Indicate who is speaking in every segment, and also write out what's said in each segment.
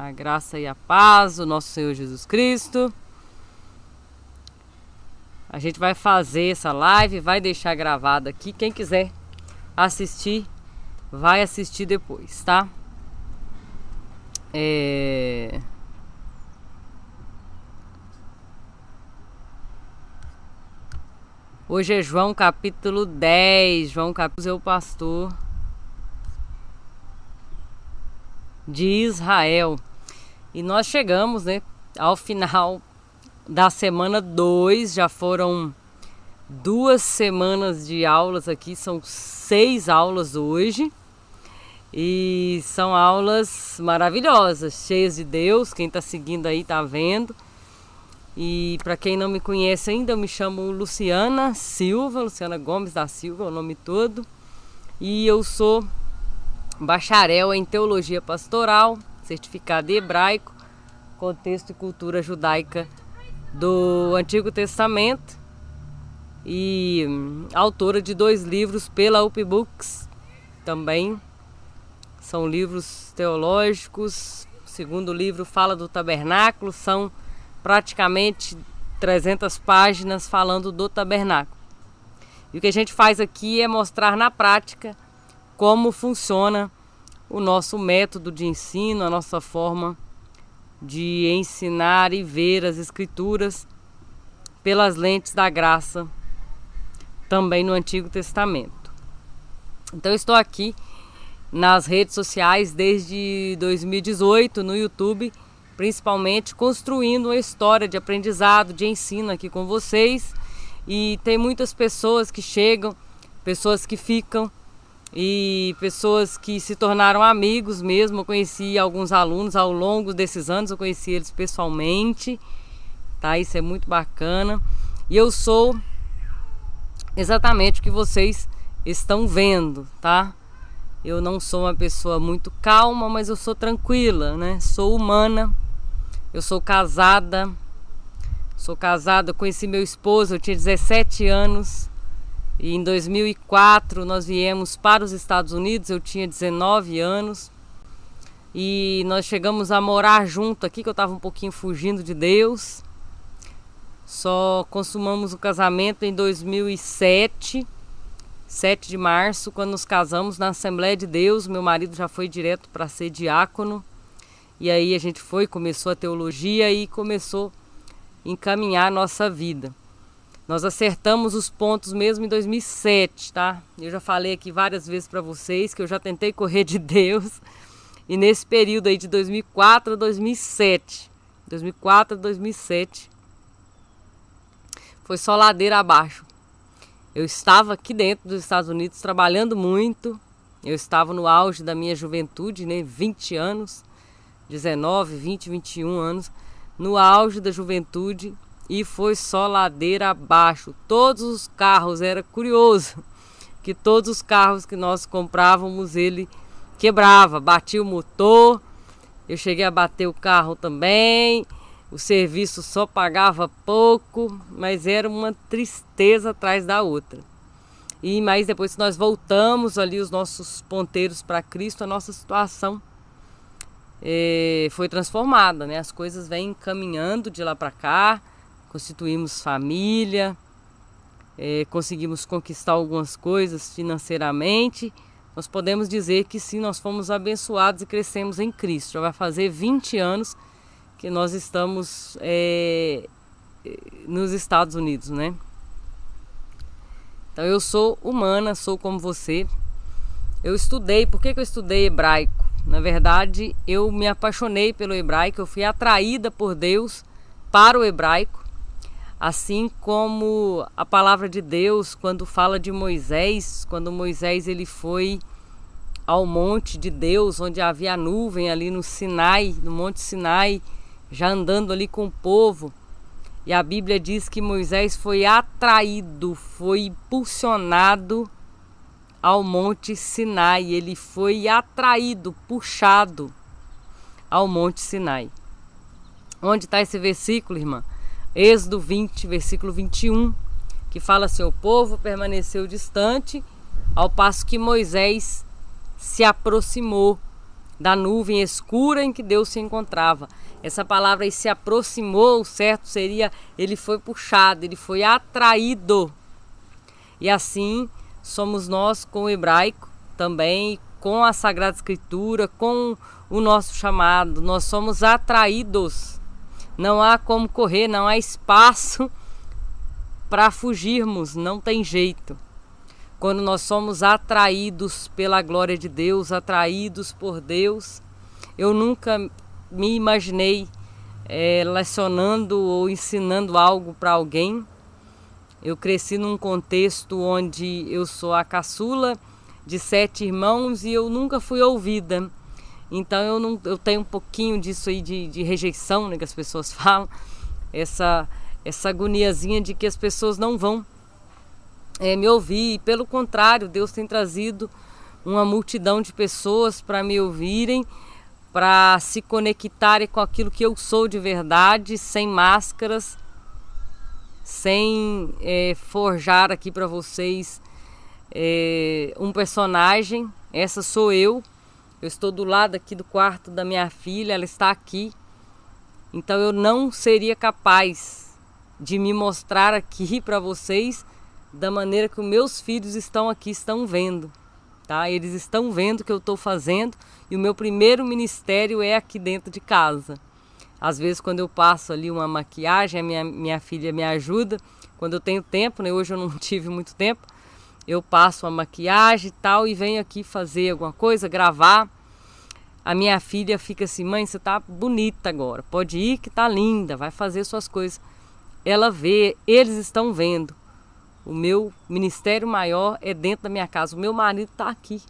Speaker 1: A graça e a paz do nosso Senhor Jesus Cristo. A gente vai fazer essa live, vai deixar gravada aqui. Quem quiser assistir, vai assistir depois, tá? Hoje é João capítulo 10. João capítulo é o pastor de Israel. E nós chegamos, ao final da semana 2. Já foram 2 semanas de aulas aqui. São 6 aulas hoje. E são aulas maravilhosas, cheias de Deus. Quem está seguindo aí está vendo. E para quem não me conhece ainda, eu me chamo Luciana Silva, Luciana Gomes da Silva, é o nome todo. E eu sou bacharel em Teologia Pastoral, certificado em Hebraico, Contexto e Cultura Judaica do Antigo Testamento. E autora de 2 livros pela UP Books, também são livros teológicos. O segundo livro fala do tabernáculo, são praticamente 300 páginas falando do tabernáculo. E o que a gente faz aqui é mostrar na prática como funciona o nosso método de ensino, a nossa forma de ensinar e ver as escrituras pelas lentes da graça, também no Antigo Testamento. Então eu estou aqui nas redes sociais desde 2018, no YouTube, principalmente construindo uma história de aprendizado, de ensino aqui com vocês. E tem muitas pessoas que chegam, pessoas que ficam e pessoas que se tornaram amigos mesmo. Eu conheci alguns alunos ao longo desses anos, eu conheci eles pessoalmente, tá? Isso é muito bacana. E eu sou exatamente o que vocês estão vendo, tá? Eu não sou uma pessoa muito calma, mas eu sou tranquila, Sou humana. Eu sou casada, conheci meu esposo, eu tinha 17 anos e em 2004 nós viemos para os Estados Unidos, eu tinha 19 anos e nós chegamos a morar junto aqui, que eu estava um pouquinho fugindo de Deus. Só consumamos o casamento em 2007, 7 de março, quando nos casamos na Assembleia de Deus. Meu marido já foi direto para ser diácono. E aí a gente começou a teologia e começou a encaminhar a nossa vida. Nós acertamos os pontos mesmo em 2007, tá? Eu já falei aqui várias vezes para vocês que eu já tentei correr de Deus. E nesse período aí de 2004 a 2007, foi só ladeira abaixo. Eu estava aqui dentro dos Estados Unidos trabalhando muito. Eu estava no auge da minha juventude, 20 anos. 19, 20, 21 anos, no auge da juventude, e foi só ladeira abaixo. Todos os carros, era curioso que todos os carros que nós comprávamos, ele quebrava, batia o motor. Eu cheguei a bater o carro também, o serviço só pagava pouco, mas era uma tristeza atrás da outra. Mas depois que nós voltamos ali os nossos ponteiros para Cristo, a nossa situação foi transformada, As coisas vêm caminhando de lá para cá, constituímos família, conseguimos conquistar algumas coisas financeiramente. Nós podemos dizer que sim, nós fomos abençoados e crescemos em Cristo. Já vai fazer 20 anos que nós estamos nos Estados Unidos, Então eu sou humana, sou como você. Eu estudei, por que eu estudei hebraico? Na verdade, eu me apaixonei pelo hebraico, eu fui atraída por Deus para o hebraico, assim como a palavra de Deus, quando fala de Moisés, quando Moisés ele foi ao monte de Deus, onde havia a nuvem ali no Sinai, no Monte Sinai, já andando ali com o povo, e a Bíblia diz que Moisés foi atraído, foi impulsionado ao Monte Sinai. Ele foi atraído, puxado ao Monte Sinai. Onde está esse versículo, irmã? Êxodo 20, versículo 21, que fala assim: o povo permaneceu distante, ao passo que Moisés se aproximou da nuvem escura em que Deus se encontrava. Essa palavra aí, se aproximou, certo? Seria, ele foi puxado, ele foi atraído. E assim somos nós com o hebraico também, com a Sagrada Escritura, com o nosso chamado. Nós somos atraídos. Não há como correr, não há espaço para fugirmos, não tem jeito. Quando nós somos atraídos pela glória de Deus, atraídos por Deus, eu nunca me imaginei lecionando ou ensinando algo para alguém. Eu cresci num contexto onde eu sou a caçula de 7 irmãos e eu nunca fui ouvida. Então eu tenho um pouquinho disso aí de rejeição, né, que as pessoas falam, essa agoniazinha de que as pessoas não vão me ouvir. E pelo contrário, Deus tem trazido uma multidão de pessoas para me ouvirem, para se conectarem com aquilo que eu sou de verdade, sem máscaras, sem forjar aqui para vocês um personagem. Essa sou eu. Eu estou do lado aqui do quarto da minha filha, ela está aqui. Então eu não seria capaz de me mostrar aqui para vocês da maneira que os meus filhos estão aqui, estão vendo. Tá? Eles estão vendo o que eu estou fazendo e o meu primeiro ministério é aqui dentro de casa. Às vezes quando eu passo ali uma maquiagem, a minha filha me ajuda. Quando eu tenho tempo, né? Hoje eu não tive muito tempo, eu passo uma maquiagem e tal e venho aqui fazer alguma coisa, gravar. A minha filha fica assim: mãe, você tá bonita agora, pode ir que tá linda, vai fazer suas coisas. Ela vê, eles estão vendo. O meu ministério maior é dentro da minha casa. O meu marido tá aqui.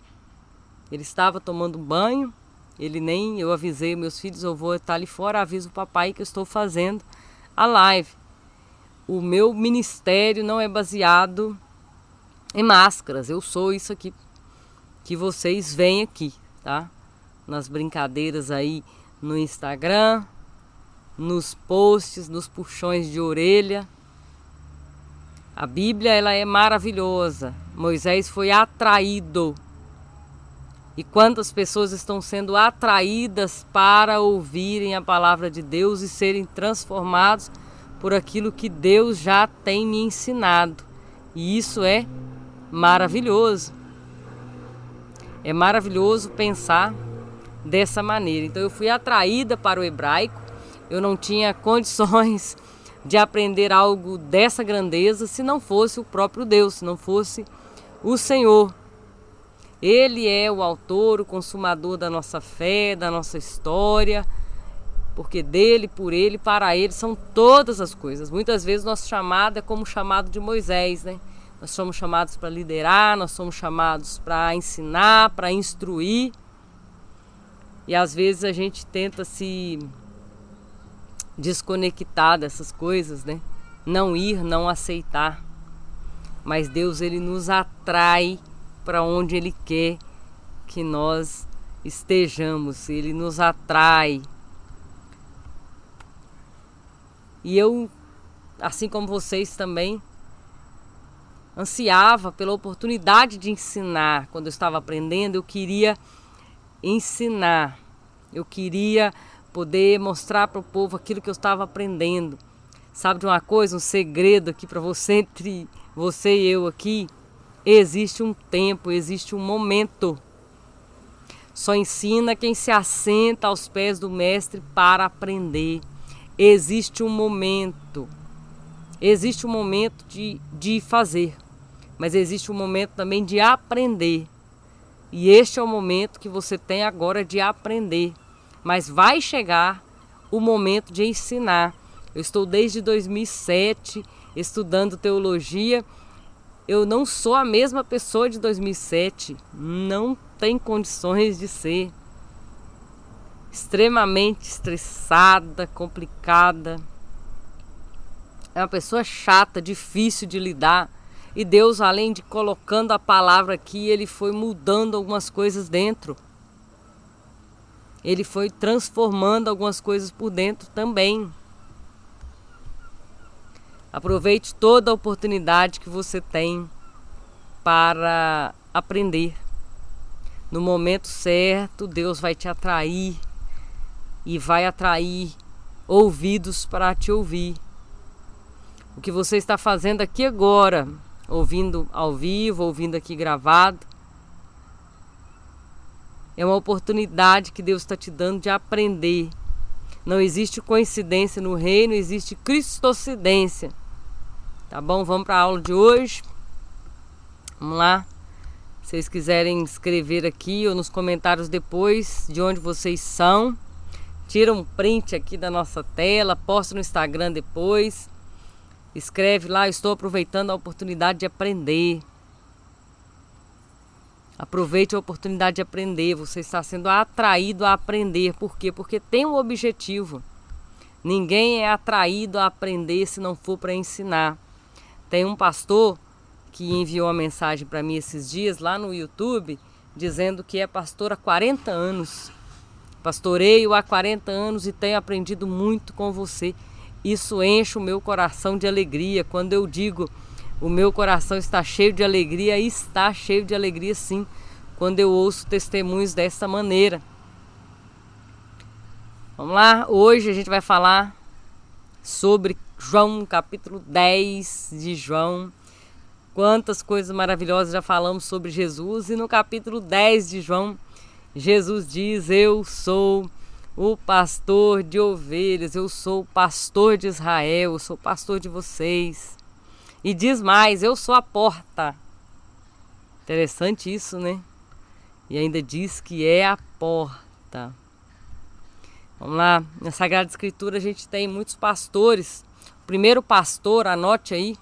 Speaker 1: Ele estava tomando banho, eu avisei meus filhos, eu vou estar ali fora, aviso o papai que eu estou fazendo a live. O meu ministério não é baseado em máscaras. Eu sou isso aqui que vocês veem aqui, tá? Nas brincadeiras aí no Instagram, nos posts, nos puxões de orelha. A Bíblia, ela é maravilhosa. Moisés foi atraído. E quantas pessoas estão sendo atraídas para ouvirem a palavra de Deus e serem transformados por aquilo que Deus já tem me ensinado. E isso é maravilhoso. É maravilhoso pensar dessa maneira. Então eu fui atraída para o hebraico. Eu não tinha condições de aprender algo dessa grandeza se não fosse o próprio Deus, se não fosse o Senhor. Ele é o autor, o consumador da nossa fé, da nossa história, porque dele, por ele, para ele são todas as coisas. Muitas vezes nosso chamado é como o chamado de Moisés, né? Nós somos chamados para liderar, nós somos chamados para ensinar, para instruir. E às vezes a gente tenta se desconectar dessas coisas, né? Não ir, não aceitar. Mas Deus, ele nos atrai para onde ele quer que nós estejamos. Ele nos atrai. E eu, assim como vocês também, ansiava pela oportunidade de ensinar. Quando eu estava aprendendo, eu queria ensinar. Eu queria poder mostrar para o povo aquilo que eu estava aprendendo. Sabe de uma coisa, um segredo aqui para você, entre você e eu aqui? Existe um tempo, existe um momento. Só ensina quem se assenta aos pés do mestre para aprender. Existe um momento. Existe um momento de fazer, mas existe um momento também de aprender. E este é o momento que você tem agora de aprender. Mas vai chegar o momento de ensinar. Eu estou desde 2007 estudando teologia. Eu não sou a mesma pessoa de 2007. Não tem condições de ser. Extremamente estressada, complicada. É uma pessoa chata, difícil de lidar. E Deus, além de colocando a palavra aqui, ele foi mudando algumas coisas dentro. Ele foi transformando algumas coisas por dentro também. Aproveite toda a oportunidade que você tem para aprender. no momento certo, Deus vai te atrair e vai atrair ouvidos para te ouvir. O que você está fazendo aqui agora, ouvindo ao vivo, ouvindo aqui gravado, é uma oportunidade que Deus está te dando de aprender. Não existe coincidência no reino, existe cristocidência. Tá bom? Vamos para a aula de hoje. Vamos lá. Se vocês quiserem escrever aqui ou nos comentários depois de onde vocês são, tira um print aqui da nossa tela, posta no Instagram depois. Escreve lá, estou aproveitando a oportunidade de aprender. Aproveite a oportunidade de aprender. Você está sendo atraído a aprender. Por quê? Porque tem um objetivo. Ninguém é atraído a aprender se não for para ensinar. Tem um pastor que enviou uma mensagem para mim esses dias lá no YouTube, dizendo que é pastor há 40 anos. Pastoreio há 40 anos e tenho aprendido muito com você. Isso enche o meu coração de alegria. Quando eu digo o meu coração está cheio de alegria, está cheio de alegria sim, quando eu ouço testemunhos dessa maneira. Vamos lá, hoje a gente vai falar sobre João, capítulo 10 de João. Quantas coisas maravilhosas já falamos sobre Jesus. E no capítulo 10 de João, Jesus diz: eu sou o pastor de ovelhas, eu sou o pastor de Israel, eu sou o pastor de vocês. E diz mais: eu sou a porta. Interessante isso, né? E ainda diz que é a porta. Vamos lá, na Sagrada Escritura a gente tem muitos pastores. O primeiro pastor, anote aí,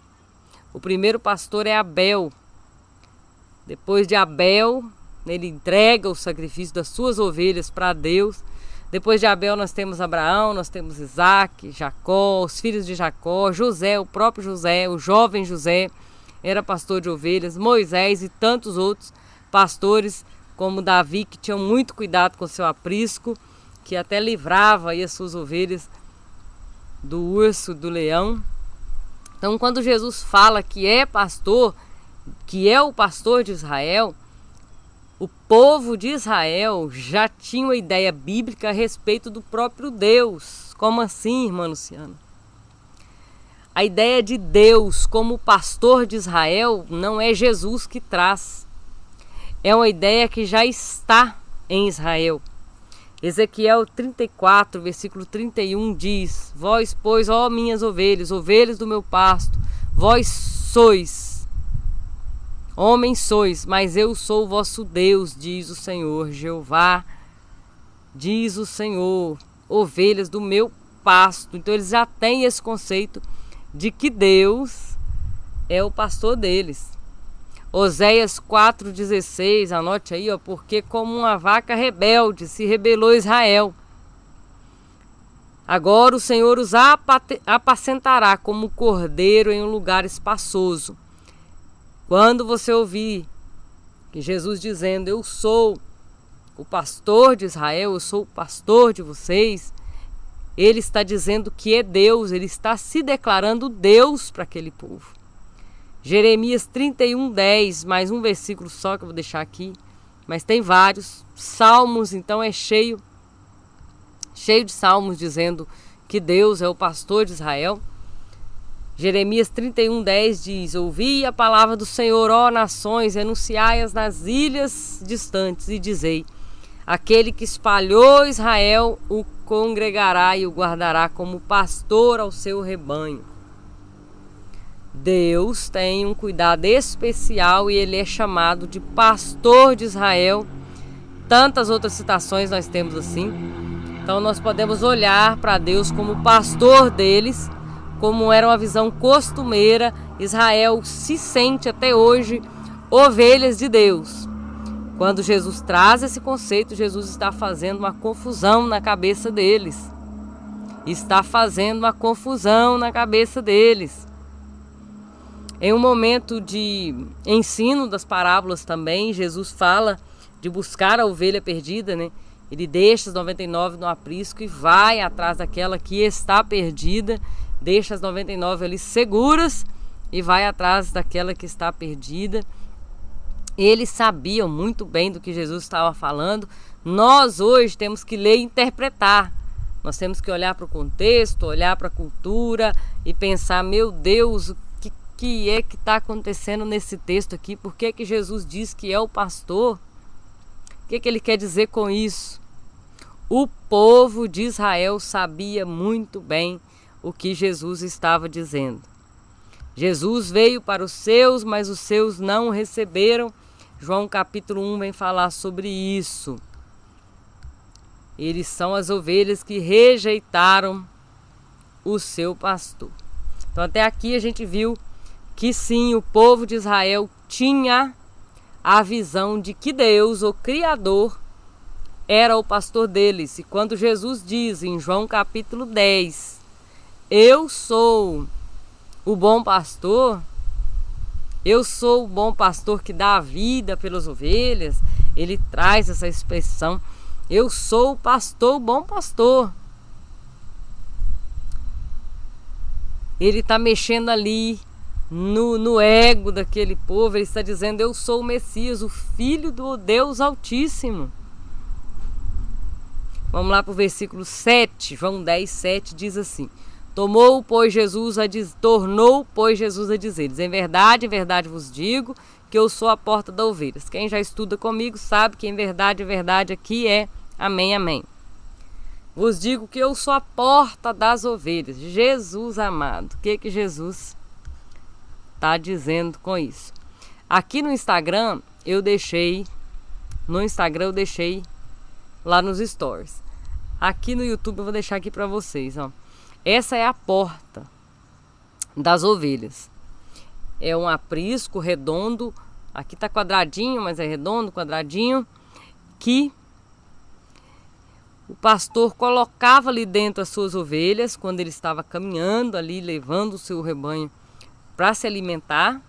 Speaker 1: o primeiro pastor é Abel. Depois de Abel, ele entrega o sacrifício das suas ovelhas para Deus. Depois de Abel nós temos Abraão, nós temos Isaac, Jacó, os filhos de Jacó, José, o próprio José, o jovem José, era pastor de ovelhas, Moisés e tantos outros pastores como Davi, que tinham muito cuidado com seu aprisco, que até livrava aí as suas ovelhas do urso, do leão. Então quando Jesus fala que é pastor, que é o pastor de Israel, o povo de Israel já tinha uma ideia bíblica a respeito do próprio Deus. Como assim, irmã Luciana? A ideia de Deus como pastor de Israel não é Jesus que traz. É uma ideia que já está em Israel. Ezequiel 34, versículo 31 diz: vós, pois, ó minhas ovelhas, ovelhas do meu pasto, vós sois, homens sois, mas eu sou o vosso Deus, diz o Senhor Jeová, diz o Senhor, ovelhas do meu pasto. Então eles já têm esse conceito de que Deus é o pastor deles. Oséias 4,16, anote aí, ó, porque como uma vaca rebelde se rebelou Israel. Agora o Senhor os apacentará como cordeiro em um lugar espaçoso. Quando você ouvir que Jesus dizendo: eu sou o pastor de Israel, eu sou o pastor de vocês, ele está dizendo que é Deus, ele está se declarando Deus para aquele povo. Jeremias 31:10, mais um versículo só que eu vou deixar aqui, mas tem vários. Salmos, então, é cheio de salmos dizendo que Deus é o pastor de Israel. Jeremias 31:10 diz: ouvi a palavra do Senhor, ó nações, anunciai-as nas ilhas distantes e dizei: aquele que espalhou Israel o congregará e o guardará como pastor ao seu rebanho. Deus tem um cuidado especial e ele é chamado de pastor de Israel. Tantas outras citações nós temos assim. Então nós podemos olhar para Deus como pastor deles, como era uma visão costumeira. Israel se sente até hoje ovelhas de Deus. Quando Jesus traz esse conceito, Jesus está fazendo uma confusão na cabeça deles. Está fazendo uma confusão na cabeça deles. Em um momento de ensino das parábolas também, Jesus fala de buscar a ovelha perdida, né? Ele deixa as 99 no aprisco e vai atrás daquela que está perdida, deixa as 99 ali seguras e vai atrás daquela que está perdida. Eles sabiam muito bem do que Jesus estava falando. Nós hoje temos que ler e interpretar. Nós temos que olhar para o contexto, olhar para a cultura e pensar, meu Deus, o que é que está acontecendo nesse texto aqui? Por que que Jesus diz que é o pastor? O que ele quer dizer com isso? O povo de Israel sabia muito bem o que Jesus estava dizendo. Jesus veio para os seus, mas os seus não o receberam. João capítulo 1 vem falar sobre isso. Eles são as ovelhas que rejeitaram o seu pastor. Então até aqui a gente viu que sim, o povo de Israel tinha a visão de que Deus, o Criador, era o pastor deles. E quando Jesus diz em João capítulo 10, eu sou o bom pastor, eu sou o bom pastor que dá a vida pelas ovelhas, ele traz essa expressão, eu sou o pastor, o bom pastor. Ele está mexendo ali no ego daquele povo, ele está dizendo, eu sou o Messias, o Filho do Deus Altíssimo. Vamos lá para o versículo 7, João 10, 7 diz assim, tornou, pois, Jesus a dizer-lhes, em verdade vos digo, que eu sou a porta das ovelhas. Quem já estuda comigo sabe que em verdade aqui é amém, amém. Vos digo que eu sou a porta das ovelhas. Jesus amado, o que Jesus está dizendo com isso? Aqui no Instagram eu deixei lá nos stories. Aqui no YouTube eu vou deixar aqui para vocês, ó. Essa é a porta das ovelhas. É um aprisco redondo. Aqui tá quadradinho, mas é redondo, quadradinho, que o pastor colocava ali dentro as suas ovelhas quando ele estava caminhando ali, levando o seu rebanho para se alimentar.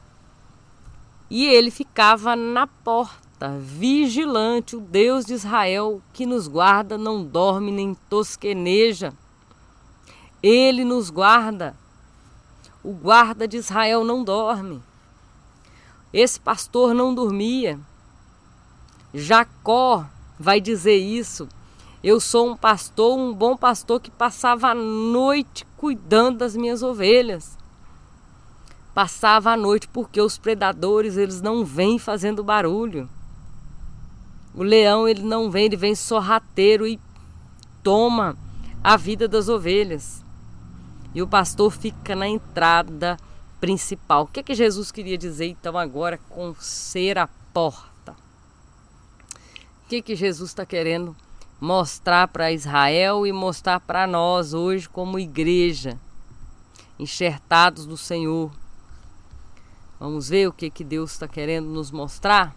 Speaker 1: E ele ficava na porta, vigilante, o Deus de Israel que nos guarda, não dorme nem tosqueneja. Ele nos guarda. O guarda de Israel não dorme. Esse pastor não dormia. Jacó vai dizer isso. Eu sou um pastor, um bom pastor que passava a noite cuidando das minhas ovelhas. Passava a noite porque os predadores, eles não vêm fazendo barulho. O leão, ele não vem, ele vem sorrateiro e toma a vida das ovelhas. E o pastor fica na entrada principal. O que Jesus queria dizer então agora com ser a porta? O que Jesus está querendo mostrar para Israel e mostrar para nós hoje como igreja, enxertados do Senhor? Vamos ver o que Deus está querendo nos mostrar?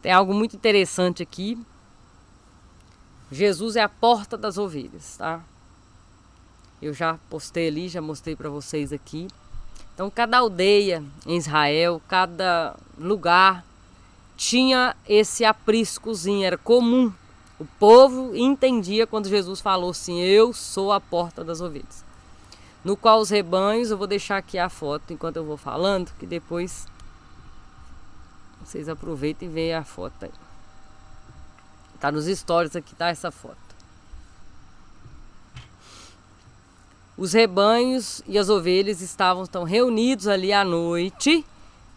Speaker 1: Tem algo muito interessante aqui. Jesus é a porta das ovelhas, tá? Eu já postei ali, já mostrei para vocês aqui. Então, cada aldeia em Israel, cada lugar tinha esse apriscozinho, era comum. O povo entendia quando Jesus falou assim, eu sou a porta das ovelhas. No qual os rebanhos, eu vou deixar aqui a foto enquanto eu vou falando, que depois vocês aproveitem e veem a foto aí. Tá nos stories aqui, tá essa foto. Os rebanhos e as ovelhas estavam reunidos ali à noite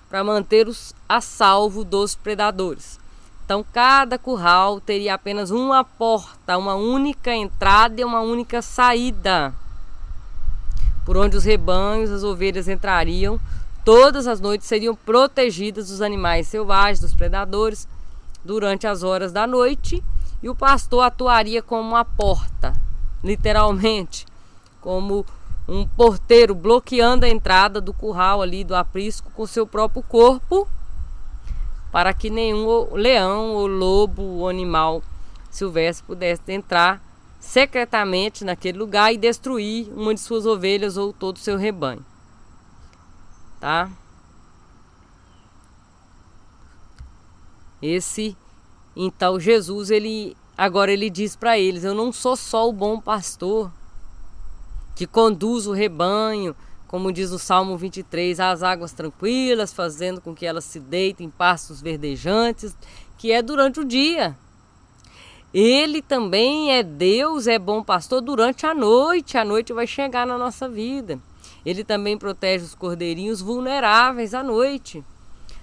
Speaker 1: para manter-os a salvo dos predadores. Então cada curral teria apenas uma porta, uma única entrada e uma única saída, por onde os rebanhos, as ovelhas entrariam. Todas as noites seriam protegidas dos animais selvagens, dos predadores, durante as horas da noite, e o pastor atuaria como uma porta, literalmente, como um porteiro bloqueando a entrada do curral ali, do aprisco, com seu próprio corpo, para que nenhum leão ou lobo ou animal silvestre pudesse entrar secretamente naquele lugar e destruir uma de suas ovelhas ou todo o seu rebanho, tá? Então Jesus, agora ele diz para eles, eu não sou só o bom pastor que conduz o rebanho, como diz o Salmo 23, as águas tranquilas, fazendo com que elas se deitem em pastos verdejantes, que é durante o dia. Ele também é Deus, é bom pastor durante a noite vai chegar na nossa vida. Ele também protege os cordeirinhos vulneráveis à noite,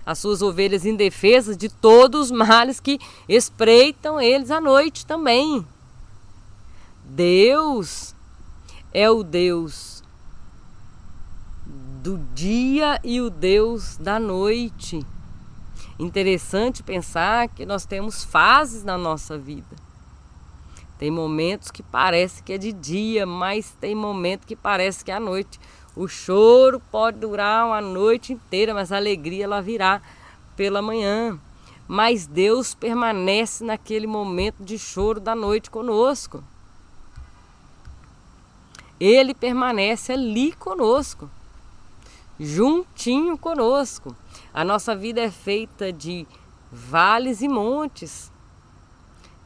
Speaker 1: as suas ovelhas indefesas de todos os males que espreitam eles à noite também. Deus é o Deus do dia e o Deus da noite. Interessante pensar que nós temos fases na nossa vida. Tem momentos que parece que é de dia, mas tem momentos que parece que é à noite. O choro pode durar uma noite inteira, mas a alegria ela virá pela manhã. Mas Deus permanece naquele momento de choro da noite conosco. Ele permanece ali conosco, juntinho conosco. A nossa vida é feita de vales e montes.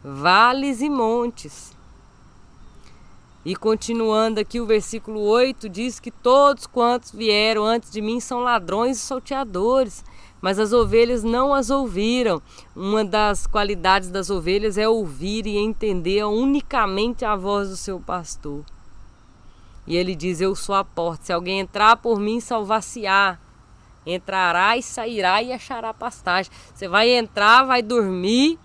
Speaker 1: Vales e montes. E continuando aqui o versículo 8 diz que todos quantos vieram antes de mim são ladrões e salteadores, mas as ovelhas não as ouviram. Uma das qualidades das ovelhas é ouvir e entender unicamente a voz do seu pastor. E ele diz, eu sou a porta, se alguém entrar por mim, salvar-se-á. Entrará e sairá e achará pastagem. Você vai entrar, vai dormir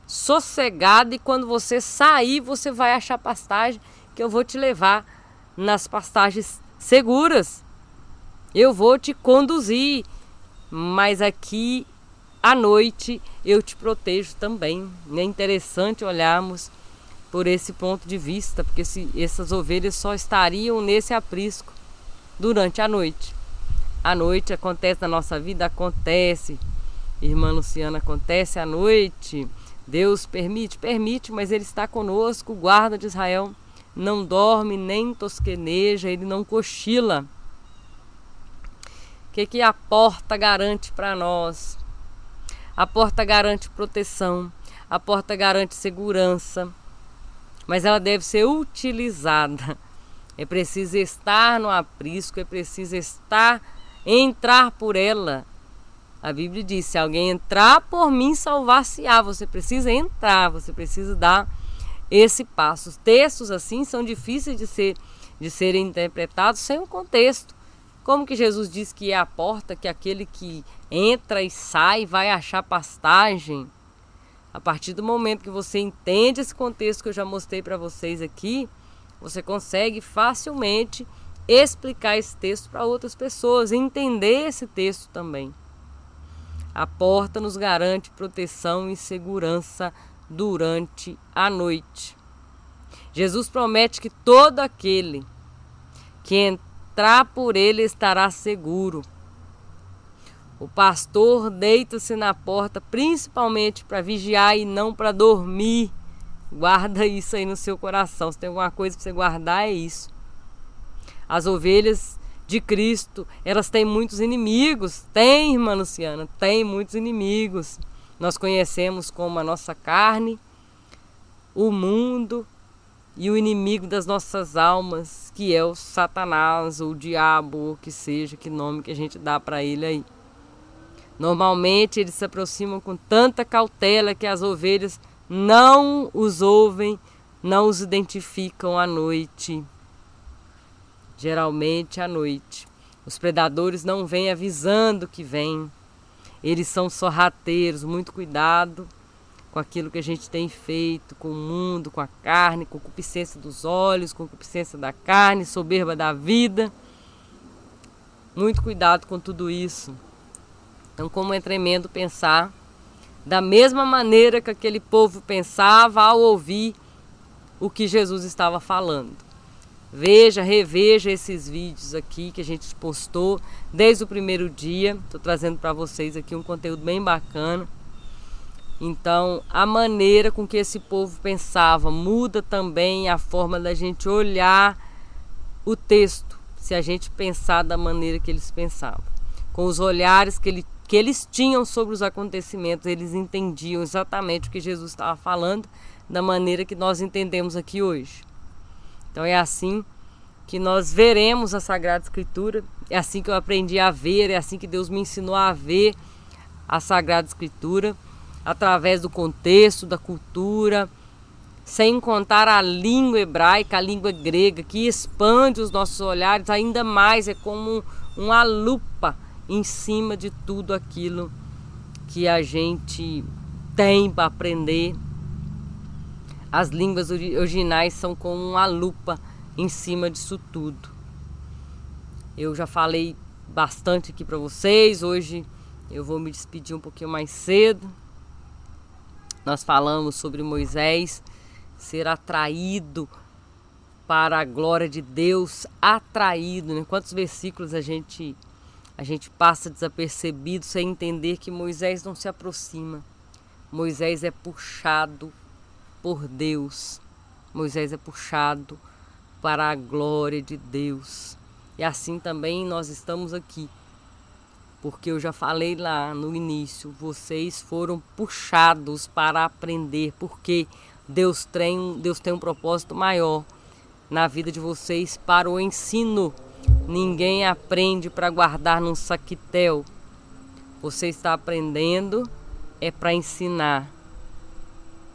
Speaker 1: sossegado, e quando você sair, você vai achar pastagem, que eu vou te levar nas pastagens seguras. Eu vou te conduzir, mas aqui à noite eu te protejo também. É interessante olharmos por esse ponto de vista, porque essas ovelhas só estariam nesse aprisco durante a noite. A noite acontece na nossa vida, acontece, irmã Luciana, acontece à noite. Deus permite, mas Ele está conosco, o guarda de Israel não dorme nem tosqueneja, Ele não cochila. O que a porta garante para nós? A porta garante proteção, a porta garante segurança, mas ela deve ser utilizada. É preciso estar no aprisco, é preciso entrar por ela. A Bíblia diz, se alguém entrar por mim, salvar-se-á. Você precisa entrar, você precisa dar esse passo. Os textos assim são difíceis de serem interpretados sem um contexto. Como que Jesus diz que é a porta, que aquele que entra e sai vai achar pastagem? A partir do momento que você entende esse contexto que eu já mostrei para vocês aqui, você consegue facilmente explicar esse texto para outras pessoas, entender esse texto também. A porta nos garante proteção e segurança durante a noite. Jesus promete que todo aquele que entrar por ele estará seguro. O pastor deita-se na porta principalmente para vigiar e não para dormir. Guarda isso aí no seu coração. Se tem alguma coisa para você guardar, é isso. As ovelhas de Cristo, elas têm muitos inimigos. Tem, irmã Luciana, tem muitos inimigos. Nós conhecemos como a nossa carne, o mundo e o inimigo das nossas almas, que é o Satanás, ou o diabo, ou o que seja, que nome que a gente dá para ele aí. Normalmente eles se aproximam com tanta cautela que as ovelhas não os ouvem, não os identificam à noite. Geralmente à noite. Os predadores não vêm avisando que vêm. Eles são sorrateiros, muito cuidado com aquilo que a gente tem feito, com o mundo, com a carne, com a concupiscência dos olhos, com a concupiscência da carne, soberba da vida. Muito cuidado com tudo isso. Então, como é tremendo pensar da mesma maneira que aquele povo pensava ao ouvir o que Jesus estava falando. Reveja esses vídeos aqui que a gente postou desde o primeiro dia. Estou trazendo para vocês aqui um conteúdo bem bacana. Então, a maneira com que esse povo pensava muda também a forma da gente olhar o texto, se a gente pensar da maneira que eles pensavam. Com os olhares que eles tinham sobre os acontecimentos, eles entendiam exatamente o que Jesus estava falando da maneira que nós entendemos aqui hoje. Então é assim que nós veremos a Sagrada Escritura. É assim que eu aprendi a ver, é assim que Deus me ensinou a ver a Sagrada Escritura, através do contexto, da cultura, sem contar a língua hebraica, a língua grega, que expande os nossos olhares ainda mais, é como uma lupa em cima de tudo aquilo que a gente tem para aprender. As línguas originais são como uma lupa em cima disso tudo. Eu já falei bastante aqui para vocês. Hoje eu vou me despedir um pouquinho mais cedo. Nós falamos sobre Moisés ser atraído para a glória de Deus, atraído, né? Quantos versículos a gente passa desapercebido sem entender que Moisés não se aproxima. Moisés é puxado por Deus. Moisés é puxado para a glória de Deus. E assim também nós estamos aqui. Porque eu já falei lá no início, vocês foram puxados para aprender. Porque Deus tem um propósito maior na vida de vocês para o ensino. Ninguém aprende para guardar num saquitel. Você está aprendendo é para ensinar.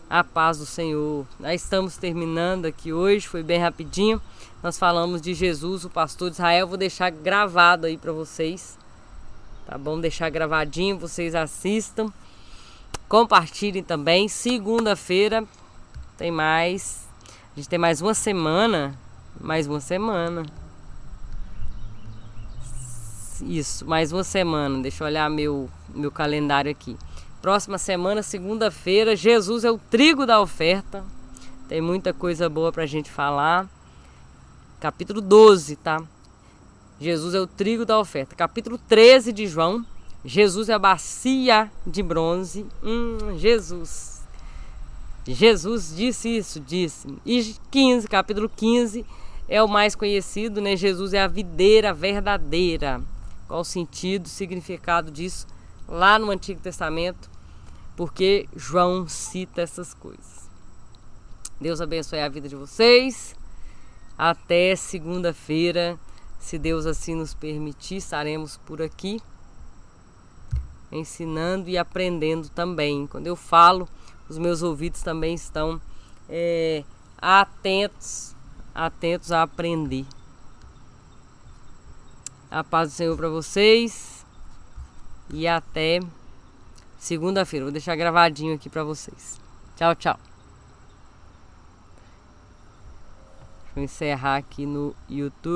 Speaker 1: A paz do Senhor. Nós estamos terminando aqui hoje, foi bem rapidinho. Nós falamos de Jesus, o pastor de Israel. Vou deixar gravado aí para vocês. Tá bom? Deixar gravadinho, vocês assistam. Compartilhem também. Segunda-feira tem mais. A gente tem mais uma semana. Isso, mais uma semana. Deixa eu olhar meu calendário aqui. Próxima semana, segunda-feira, Jesus é o trigo da oferta. Tem muita coisa boa pra gente falar. Capítulo 12, tá? Jesus é o trigo da oferta. Capítulo 13 de João. Jesus é a bacia de bronze. Jesus disse isso, disse. E capítulo 15 é o mais conhecido, né? Jesus é a videira verdadeira. Qual o sentido, significado disso? Lá no Antigo Testamento, porque João cita essas coisas. Deus abençoe a vida de vocês. Até segunda-feira, se Deus assim nos permitir, estaremos por aqui ensinando e aprendendo também. Quando eu falo, os meus ouvidos também estão atentos a aprender. A paz do Senhor para vocês. E até segunda-feira. Vou deixar gravadinho aqui para vocês. Tchau, tchau. Deixa eu encerrar aqui no YouTube.